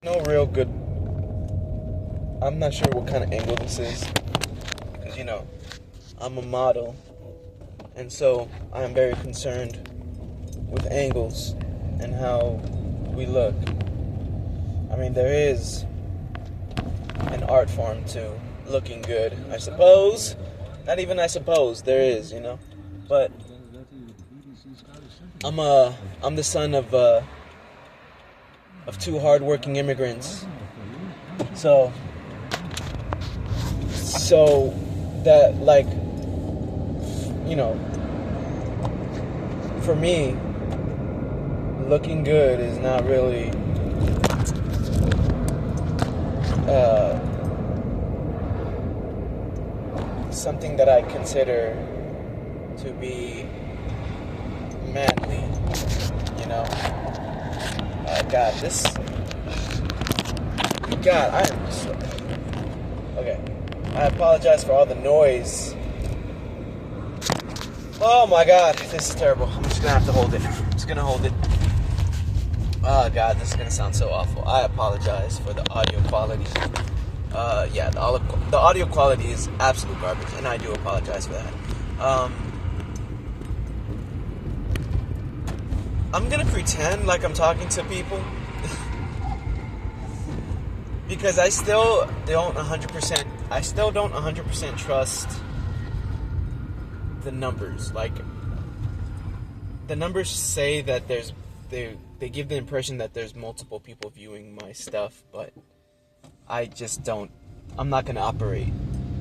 No real good. I'm not sure what kind of angle this is, because I'm a model, and so I am very concerned with angles and how we look. I mean, there is an art form to looking good, I suppose. Not even I suppose, there is, But I'm the son of two hardworking immigrants. So that, for me, looking good is not really something that I consider to be manly, I am just... Okay. I apologize for all the noise. Oh my god, this is terrible. I'm just gonna have to hold it. I'm just gonna hold it. Oh god, this is gonna sound so awful. I apologize for the audio quality. The audio quality is absolute garbage, and I do apologize for that. I'm gonna pretend like I'm talking to people because I still don't 100% trust the numbers. Like, the numbers say that they give the impression that there's multiple people viewing my stuff, but I just don't. I'm not gonna operate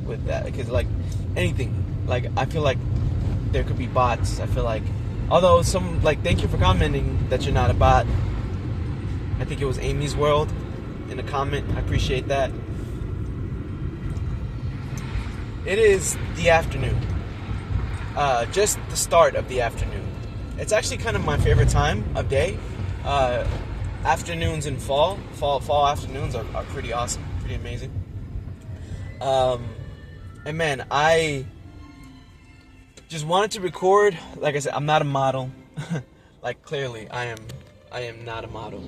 with that, because anything, I feel like there could be bots. I feel like, although thank you for commenting that you're not a bot. I think it was Amy's World in a comment. I appreciate that. It is the afternoon. Just the start of the afternoon. It's actually kind of my favorite time of day. Afternoons in fall afternoons are pretty awesome, pretty amazing. And man, I just wanted to record. Like I said, I'm not a model. Clearly, I am not a model.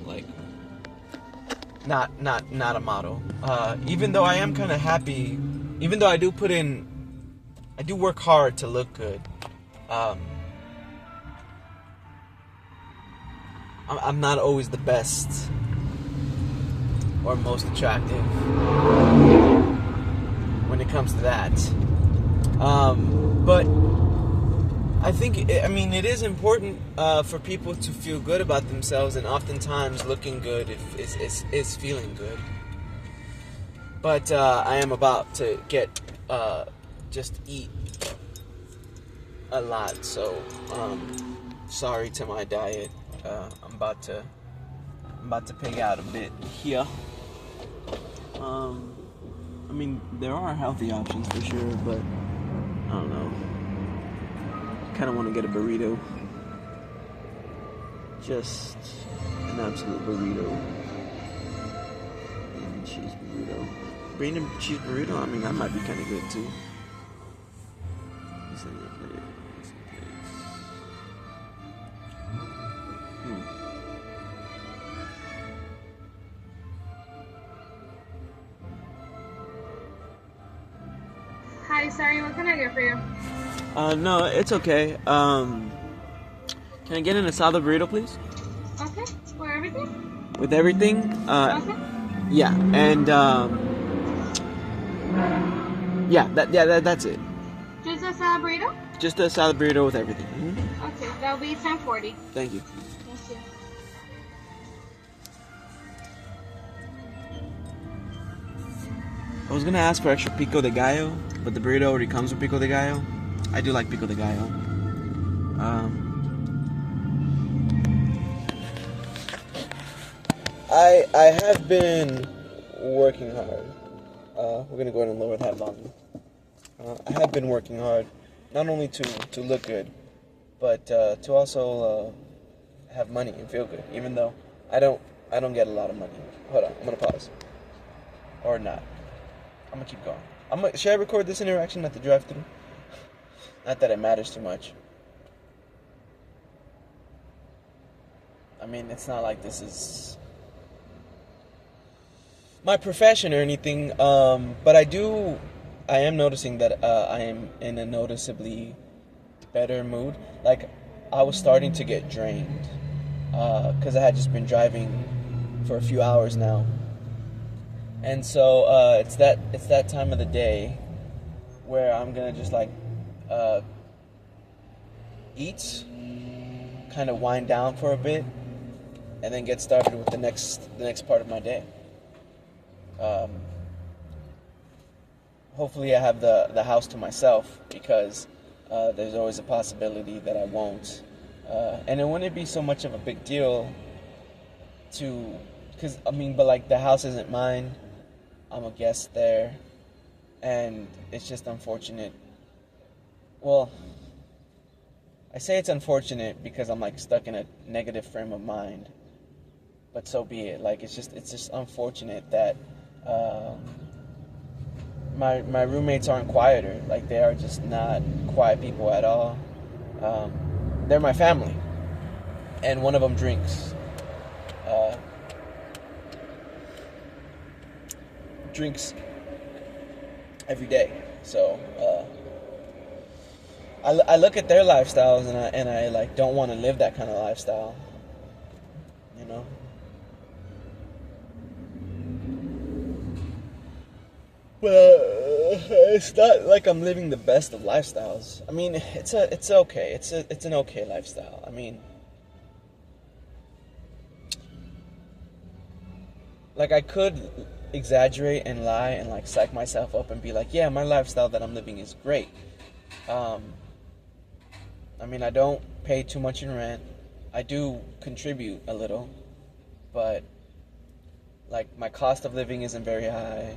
Not a model. Even though I am kind of happy, even though I do work hard to look good. I'm not always the best or most attractive when it comes to that. But I think, it is important for people to feel good about themselves, and oftentimes looking good is feeling good. But I am about to just eat a lot, so sorry to my diet. I'm about to pig out a bit here. There are healthy options for sure, but I don't know. Kind of want to get a burrito. Just an absolute burrito. Bean and cheese burrito. Bean and cheese burrito, that might be kind of good too. Hi, sorry, what can I get for you? No, it's okay. Can I get an asada burrito, please? Okay, for everything? With everything? Okay. Yeah, and that's it. Just a salad burrito? Just a salad burrito with everything. Mm-hmm. Okay, that'll be $10.40. Thank you. Thank you. I was gonna ask for extra pico de gallo, but the burrito already comes with pico de gallo. I do like pico de gallo. I have been working hard. We're gonna go ahead and lower that volume. I have been working hard, not only to look good, but to also have money and feel good. Even though I don't get a lot of money. Hold on, I'm gonna pause. Or not. I'm gonna keep going. Should I record this interaction at the drive-thru? Not that it matters too much. It's not like this is my profession or anything, but I am noticing that I am in a noticeably better mood. Like, I was starting to get drained because I had just been driving for a few hours now, and so it's that time of the day where I'm gonna just like uh, eat, kind of wind down for a bit, and then get started with the next part of my day. Um, Hopefully, I have the house to myself because there's always a possibility that I won't. And it wouldn't be so much of a big deal to, because I mean, but like the house isn't mine. I'm a guest there, and it's just unfortunate. Well, I say it's unfortunate because I'm like stuck in a negative frame of mind, but so be it. Like it's just unfortunate that my roommates aren't quieter. Like they are just not quiet people at all. Um, they're my family, and one of them drinks. Uh, Drinks every day. So I look at their lifestyles and I like don't want to live that kind of lifestyle. You know. But it's not like I'm living the best of lifestyles. I mean, it's okay. It's an okay lifestyle. I mean, like I could exaggerate and lie and like psych myself up and be like, yeah, my lifestyle that I'm living is great. Um, I mean, I don't pay too much in rent. I do contribute a little, but like my cost of living isn't very high.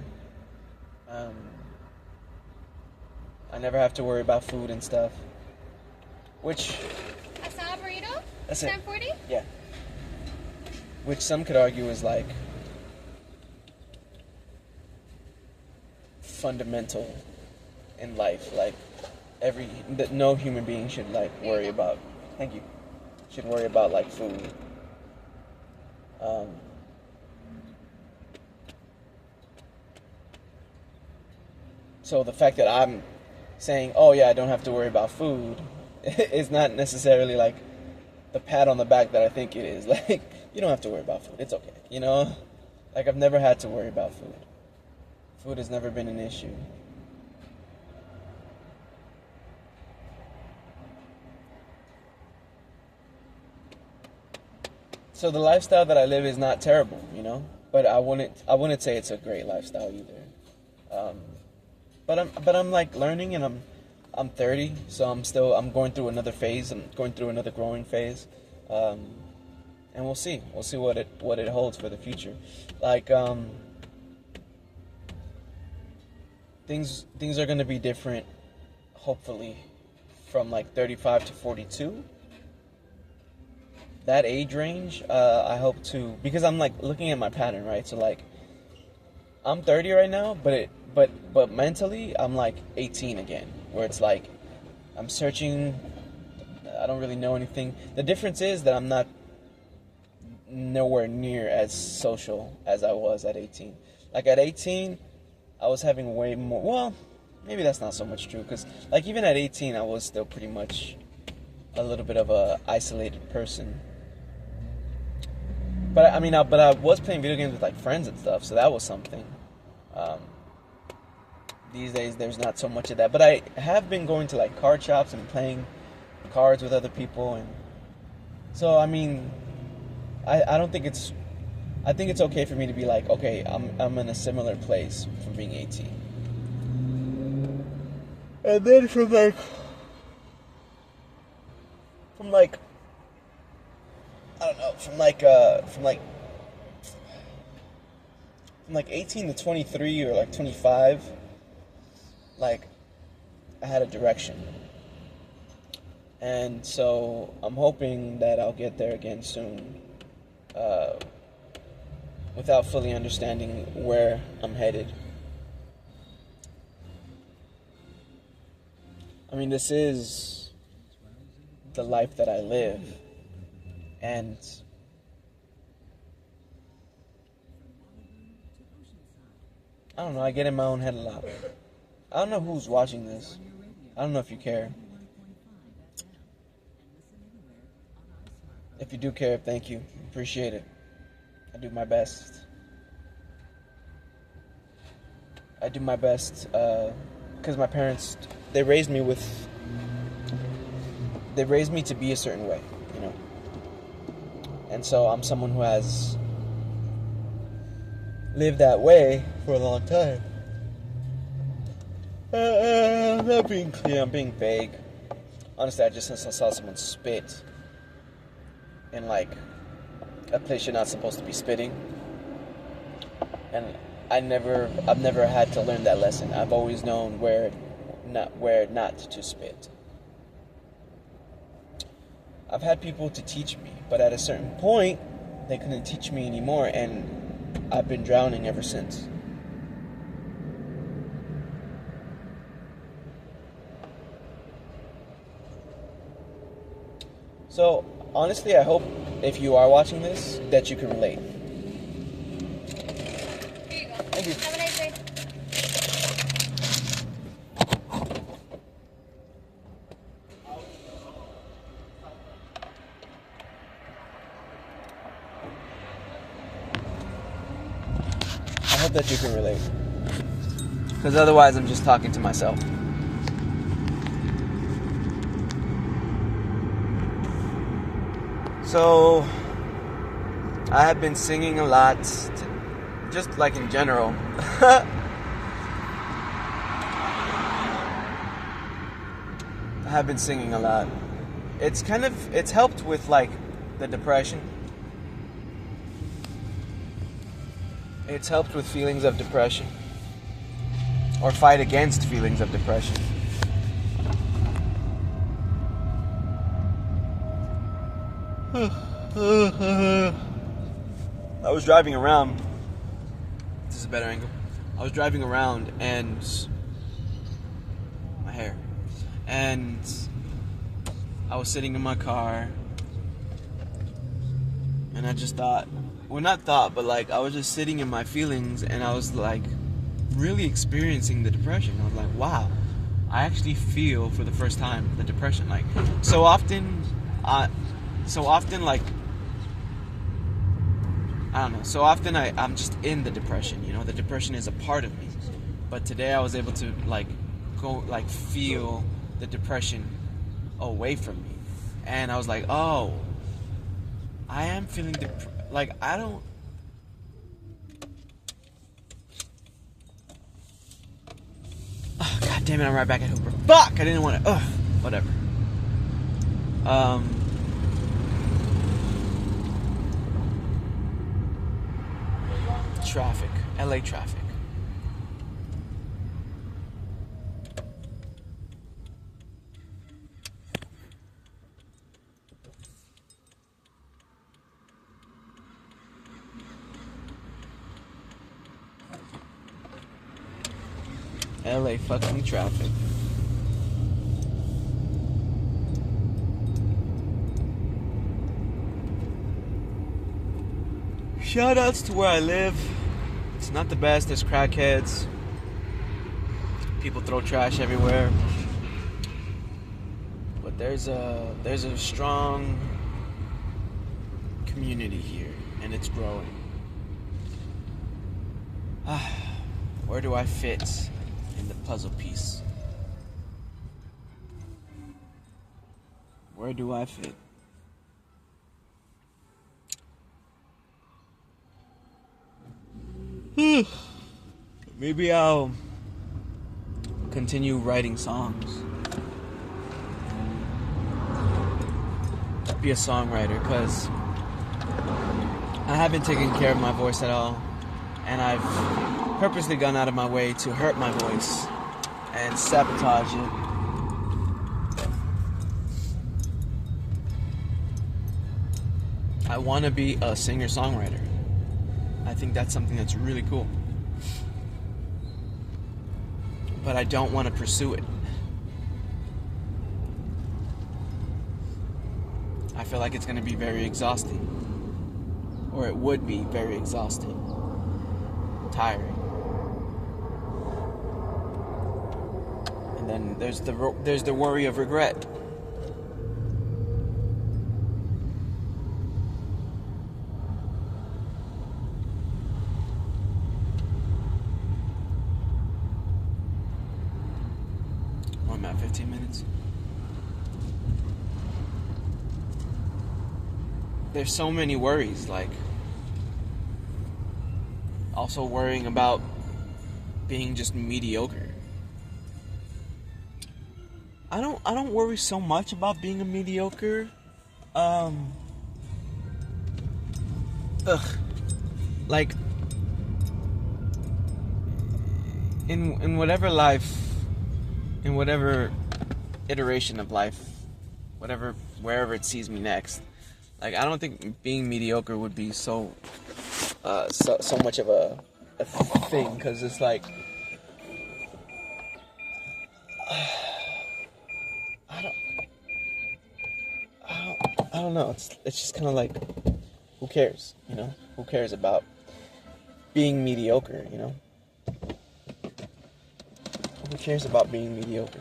Um, I never have to worry about food and stuff. Which A salad burrito? that's it. $10.40? Yeah. Which some could argue is like fundamental in life. Like that no human being should like worry about. Thank you. Should worry about like food. Um, so the fact that I'm saying, "Oh yeah, I don't have to worry about food," is not necessarily like the pat on the back that I think it is. Like, you don't have to worry about food. It's okay. You know? Like, I've never had to worry about food. Food has never been an issue. So the lifestyle that I live is not terrible, you know? But I wouldn't say it's a great lifestyle either. Um, but I'm like learning, and I'm 30, so I'm going through another phase. I'm going through another growing phase. And we'll see what it holds for the future. Like things are going to be different, hopefully, from like 35 to 42. That age range, I hope to, because I'm like looking at my pattern, right? So like I'm 30 right now, but mentally I'm like 18 again, where it's like I'm searching. I don't really know anything. The difference is that I'm not nowhere near as social as I was at 18. Like at 18, I was having way more. Well, maybe that's not so much true, because like even at 18, I was still pretty much a little bit of a isolated person. But I mean, I was playing video games with like friends and stuff, so that was something. Um, these days, there's not so much of that. But I have been going to like card shops and playing cards with other people, and so I mean, I don't think it's. I think it's okay for me to be like, okay, I'm in a similar place from being 18. And then from like I don't know, from like 18 to 23 or like 25, like I had a direction. And so I'm hoping that I'll get there again soon, without fully understanding where I'm headed. I mean, this is the life that I live, and I don't know, I get in my own head a lot. I don't know who's watching this. I don't know if you care. If you do care, thank you. Appreciate it. I do my best. I do my best because my parents, they raised me to be a certain way, you know. And so I'm someone who has lived that way for a long time. I'm not being clear, I'm being vague. Honestly, I just saw someone spit in like a place you're not supposed to be spitting. And I've never had to learn that lesson. I've always known where not to spit. I've had people to teach me, but at a certain point, they couldn't teach me anymore, and I've been drowning ever since. So, honestly, I hope if you are watching this, that you can relate. Here you go. Thank you. Have a nice day. I hope that you can relate. Because otherwise, I'm just talking to myself. So, I have been singing a lot, just like in general. I have been singing a lot. It's helped with like the depression. It's helped with feelings of depression. Or fight against feelings of depression. I was driving around. This is a better angle. I was driving around and my hair. And I was sitting in my car and I just thought, well, not thought, but like I was just sitting in my feelings and I was like really experiencing the depression. I was like, wow, I actually feel for the first time the depression. Like so often like I don't know. So often I'm just in the depression, you know. The depression is a part of me. But today I was able to like go like feel the depression away from me. And I was like, "Oh, I am feeling like I don't oh, God damn it, I'm right back at Hooper. Fuck, I didn't want to whatever. Traffic. LA traffic. LA fucking traffic. Shoutouts to where I live. It's not the best. There's crackheads. People throw trash everywhere. But there's a strong community here, and it's growing. Where do I fit in the puzzle piece? Where do I fit? Maybe I'll continue writing songs. Be a songwriter, because I haven't taken care of my voice at all, and I've purposely gone out of my way to hurt my voice and sabotage it. I want to be a singer-songwriter. I think that's something that's really cool. But I don't want to pursue it. I feel like it's going to be very exhausting. Or it would be very exhausting. Tiring. then there's the worry of regret. Oh, I'm at 15 minutes. There's so many worries, like also worrying about being just mediocre. I don't worry so much about being a mediocre. Like in whatever life, in whatever iteration of life, wherever it sees me next. Like, I don't think being mediocre would be so much of a thing, because it's like I don't know. It's just kind of like, who cares? You know, who cares about being mediocre? You know, who cares about being mediocre?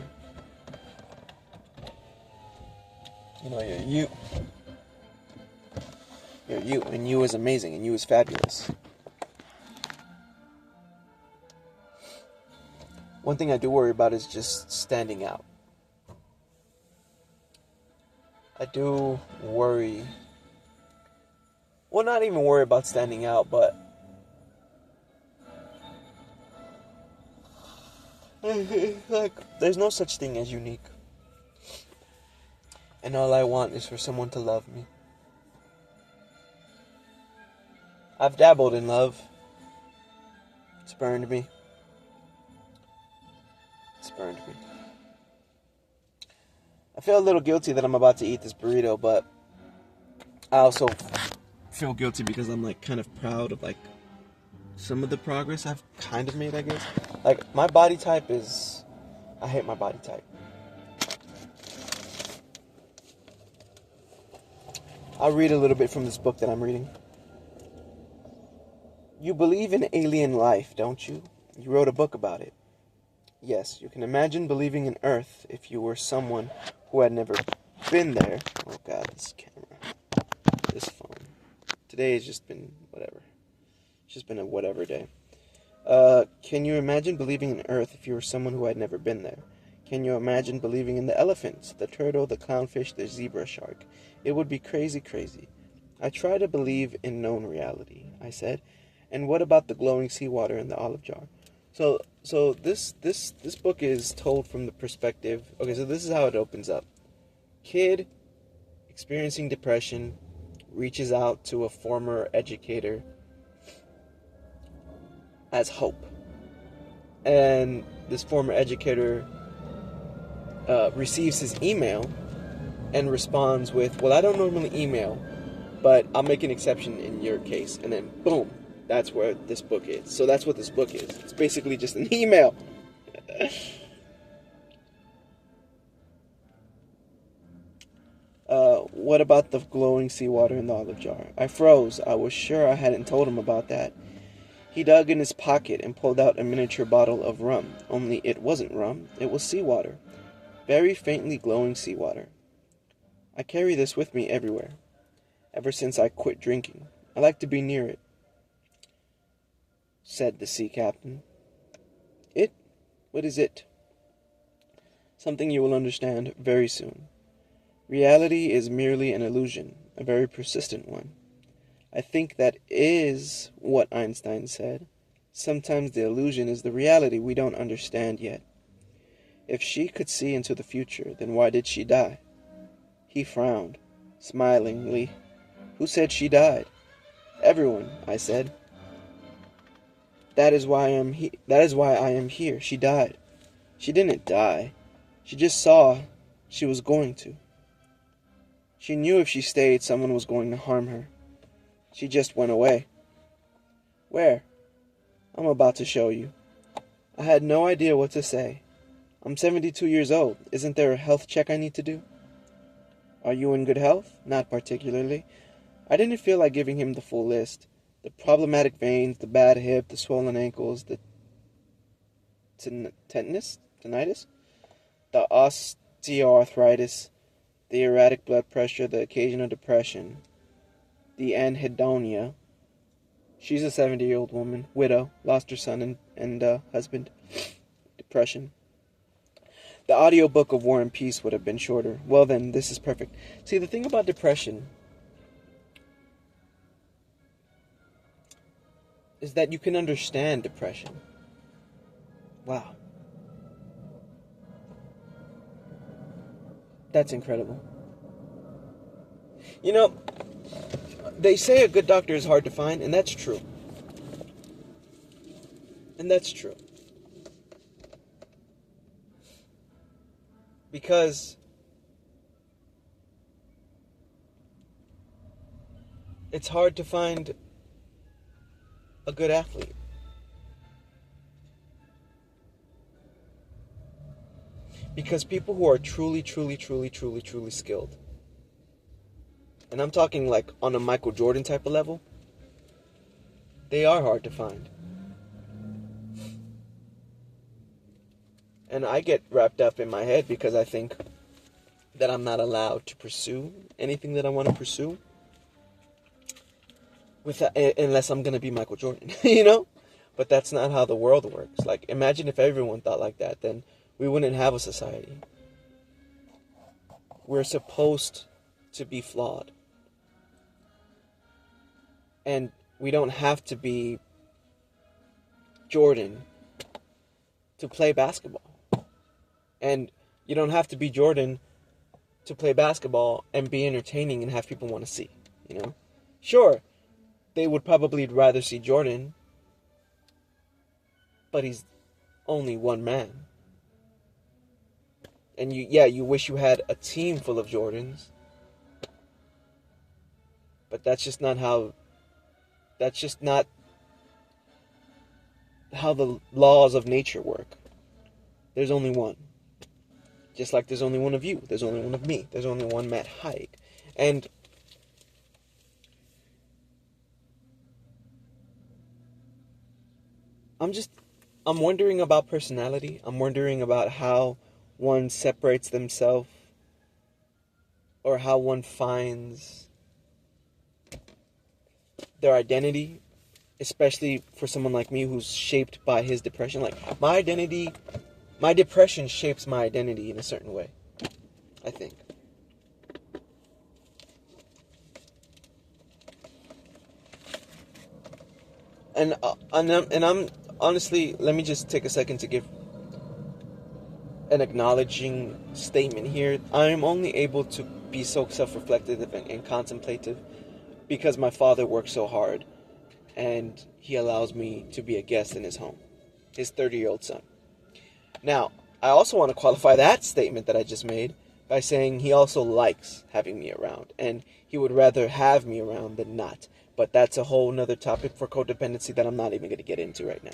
You know, you're you, and you is amazing, and you is fabulous. One thing I do worry about is just standing out. I do worry. Well, not even worry about standing out, but like, there's no such thing as unique. And all I want is for someone to love me. I've dabbled in love. It's burned me. It's burned me. I feel a little guilty that I'm about to eat this burrito, but I also feel guilty because I'm like kind of proud of like some of the progress I've kind of made, I guess. Like, my body type is, I hate my body type. I'll read a little bit from this book that I'm reading. You believe in alien life, don't you? You wrote a book about it. Yes, you can imagine believing in Earth if you were someone who had never been there. Oh God, this camera. This phone. Today has just been whatever. It's just been a whatever day. Can you imagine believing in Earth if you were someone who had never been there? Can you imagine believing in the elephants, the turtle, the clownfish, the zebra shark? It would be crazy, crazy. I try to believe in known reality, I said. And what about the glowing seawater in the olive jar? So this book is told from the perspective. Okay, so this is how it opens up. Kid experiencing depression reaches out to a former educator as hope. And this former educator receives his email and responds with, well, I don't normally email, but I'll make an exception in your case. And then boom, that's where this book is. So that's what this book is. It's basically just an email. What about the glowing seawater in the olive jar? I froze. I was sure I hadn't told him about that. He dug in his pocket and pulled out a miniature bottle of rum. Only it wasn't rum. It was seawater. Very faintly glowing seawater. I carry this with me everywhere. Ever since I quit drinking. I like to be near it, said the sea captain. It? What is it? Something you will understand very soon. Reality is merely an illusion, a very persistent one. I think that is what Einstein said. Sometimes the illusion is the reality we don't understand yet. If she could see into the future, then why did she die? He frowned, smilingly. Who said she died? Everyone, I said. That is why I am here. She died. She didn't die. She just saw she was going to. She knew if she stayed, someone was going to harm her. She just went away. Where? I'm about to show you. I had no idea what to say. I'm 72 years old. Isn't there a health check I need to do? Are you in good health? Not particularly. I didn't feel like giving him the full list. The problematic veins, the bad hip, the swollen ankles, the tinnitus? the osteoarthritis, the erratic blood pressure, the occasional depression, the anhedonia. She's a 70-year-old woman, widow, lost her son and husband. Depression. The audiobook of War and Peace would have been shorter. Well then, this is perfect. See, the thing about depression is that you can understand depression. Wow. That's incredible. You know, they say a good doctor is hard to find, and that's true. And that's true. Because it's hard to find a good athlete. Because people who are truly skilled, and I'm talking like on a Michael Jordan type of level, they are hard to find. And I get wrapped up in my head because I think that I'm not allowed to pursue anything that I want to pursue unless I'm going to be Michael Jordan, you know? But that's not how the world works. Like, imagine if everyone thought like that, then we wouldn't have a society. We're supposed to be flawed. And we don't have to be Jordan to play basketball. And you don't have to be Jordan to play basketball and be entertaining and have people want to see, you know? Sure, they would probably rather see Jordan, but he's only one man. And you wish you had a team full of Jordans. But that's just not how the laws of nature work. There's only one. Just like there's only one of you. There's only one of me. There's only one Matt Hyde. And I'm wondering about personality. I'm wondering about how one separates themselves, or how one finds their identity, especially for someone like me who's shaped by his depression. Like, my depression shapes my identity in a certain way, I think. And I'm honestly, let me just take a second to give an acknowledging statement here. I am only able to be so self-reflective and contemplative because my father works so hard, and he allows me to be a guest in his home, his 30-year-old son. Now, I also want to qualify that statement that I just made by saying he also likes having me around, and he would rather have me around than not. But that's a whole nother topic for codependency that I'm not even going to get into right now.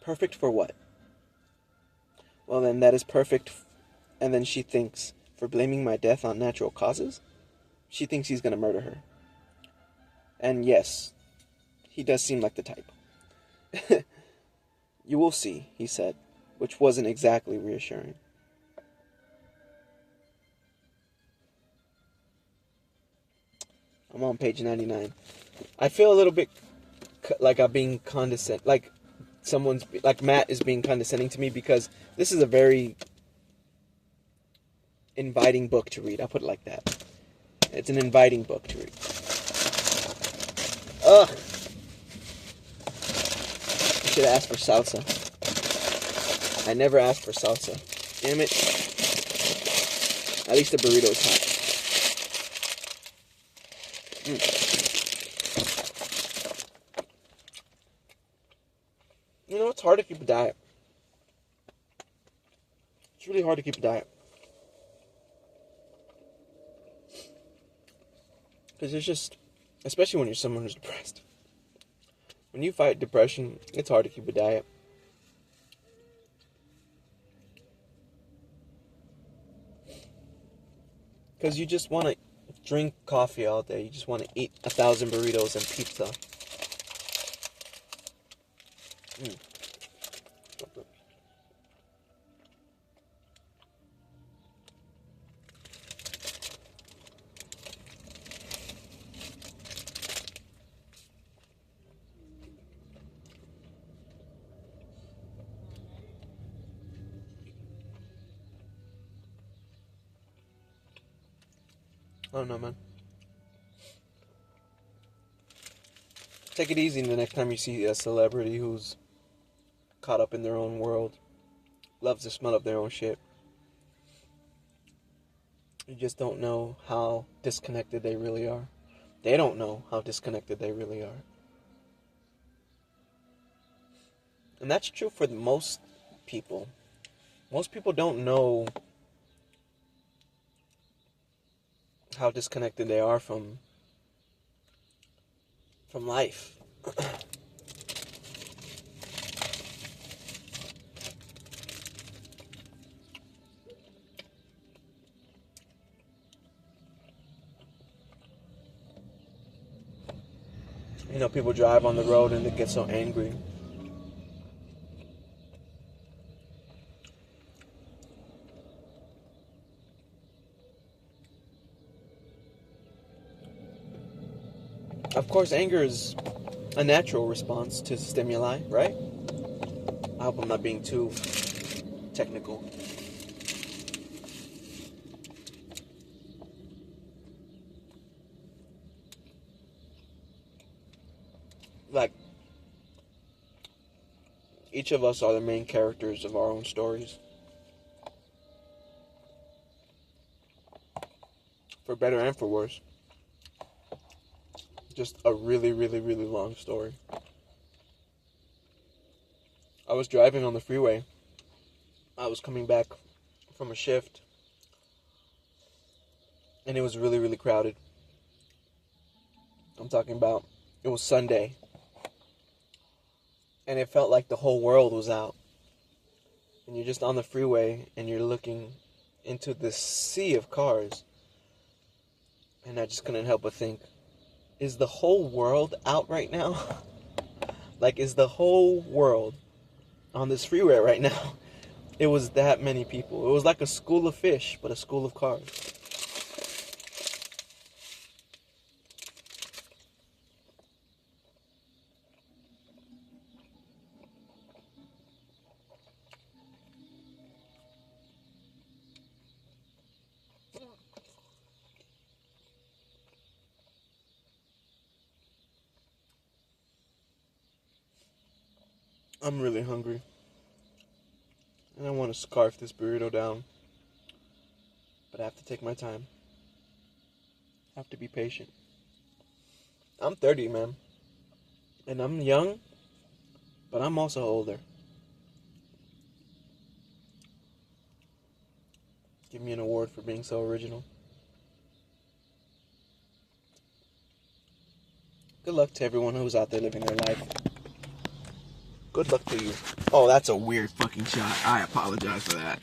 Perfect for what? Well, then that is perfect. And then she thinks, for blaming my death on natural causes? She thinks he's going to murder her. And yes, he does seem like the type. You will see, he said, which wasn't exactly reassuring. I'm on page 99. I feel a little bit like I'm being condescending, like Matt is being condescending to me, because this is a very inviting book to read. I'll put it like that. It's an inviting book to read. Ugh. I should have asked for salsa. I never asked for salsa. Damn it. At least the burrito is hot. You know, it's hard to keep a diet. It's really hard to keep a diet. Because it's just, especially when you're someone who's depressed. When you fight depression, it's hard to keep a diet. Because you just want to drink coffee all day. You just want to eat 1,000 burritos and pizza. I don't know, man. Take it easy the next time you see a celebrity who's caught up in their own world, loves the smell of their own shit. You just don't know how disconnected they really are. They don't know how disconnected they really are. And that's true for most people. Most people don't know how disconnected they are from life. You know, people drive on the road and they get so angry. Of course, anger is a natural response to stimuli, right? I hope I'm not being too technical. Like, each of us are the main characters of our own stories. For better and for worse. Just a really, really, really long story. I was driving on the freeway. I was coming back from a shift. And it was really, really crowded. I'm talking about, it was Sunday. And it felt like the whole world was out. And you're just on the freeway and you're looking into this sea of cars. And I just couldn't help but think, is the whole world out right now? Like, is the whole world on this freeway right now? It was that many people. It was like a school of fish, but a school of cars. I'm really hungry. And I want to scarf this burrito down. But I have to take my time. I have to be patient. I'm 30, man. And I'm young, but I'm also older. Give me an award for being so original. Good luck to everyone who's out there living their life. Good luck to you. Oh, that's a weird fucking shot. I apologize for that.